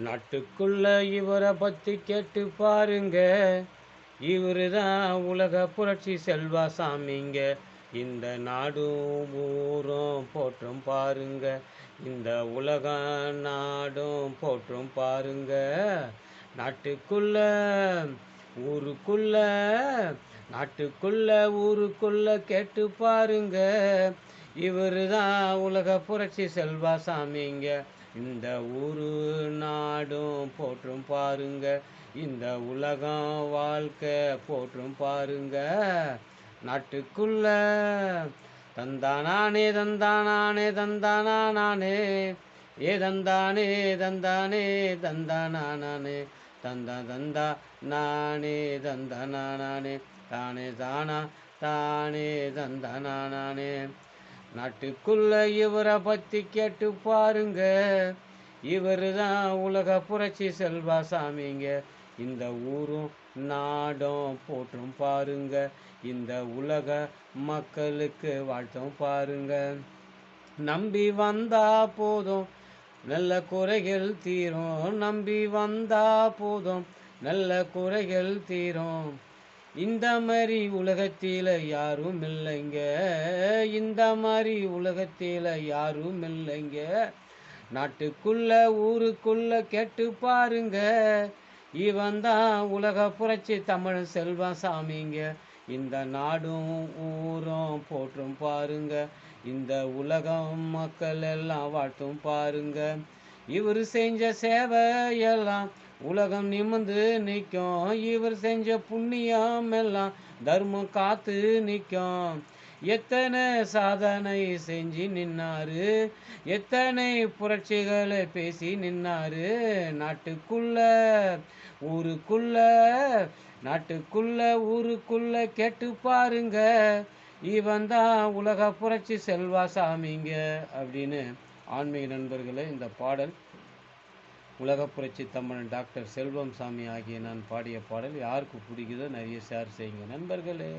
நாட்டுக்குள்ள இவரை பத்தி கேட்டு பாருங்க. இவரு தான் உலக புரட்சி செல்வா சாமிங்க. இந்த நாடும் ஊரும் போற்றும் பாருங்க. இந்த உலகம் நாடும் போற்றும் பாருங்க. நாட்டுக்குள்ள ஊருக்குள்ள நாட்டுக்குள்ள ஊருக்குள்ள கேட்டு பாருங்க. இவரு தான் உலக புரட்சி செல்வா சாமிங்க. இந்த ஊரு நாடும் போற்றும் பாருங்க. இந்த உலகம் வாழ்க்கை போற்றும் பாருங்க. நாட்டுக்குள்ள தந்தானானே தந்தானானே தந்தானானே தந்தானே தந்தானே தந்தானானே தந்தா தந்தா நானே தந்தானானே தானே தானா தானே தந்தானானே. நாட்டுக்குள்ள இவரை பத்தி கேட்டு பாருங்க. இவரு தான் உலக புரட்சி செல்வா சாமிங்க. இந்த ஊரும் நாடும் போற்றும் பாருங்க. இந்த உலக மக்களுக்கு வாழ்த்தும் பாருங்க. நம்பி வந்தா போதும் நல்ல குறைகள் தீரும். நம்பி வந்தா போதும் நல்ல குறைகள் தீரும். இந்த மாதிரி உலகத்தில யாரும் இல்லைங்க. இந்த மாதிரி உலகத்தில யாரும் இல்லைங்க. நாட்டுக்குள்ள ஊருக்குள்ள கேட்டு பாருங்க. இவன் தான் உலக புரட்சி தமிழ் செல்வம் சாமிங்க. இந்த நாடும் ஊரும் போற்றும் பாருங்க. இந்த உலகம் மக்கள் எல்லாம் வாழ்த்தும் பாருங்க. இவர் செஞ்ச சேவையெல்லாம் உலகம் நிமிர்ந்து நிற்கும். இவர் செஞ்ச புண்ணியம் எல்லாம் தர்மம் காத்து நிற்கும். எத்தனை சாதனை செஞ்சு நின்னாரு. எத்தனை புரட்சிகளை பேசி நின்னாரு. நாட்டுக்குள்ள ஊருக்குள்ள நாட்டுக்குள்ள ஊருக்குள்ள கேட்டு பாருங்க. இவன் தான் உலக புரட்சி செல்வா சாமிங்க அப்படின்னு. ஆன்மீக நண்பர்களே, இந்த பாடல் உலக புரட்சி தமிழன் டாக்டர் செல்வம் சாமி ஆகிய நான் பாடிய பாடல். யாருக்கு பிடிக்குதோ நிறைய ஷேர் செய்யுங்க நண்பர்களே.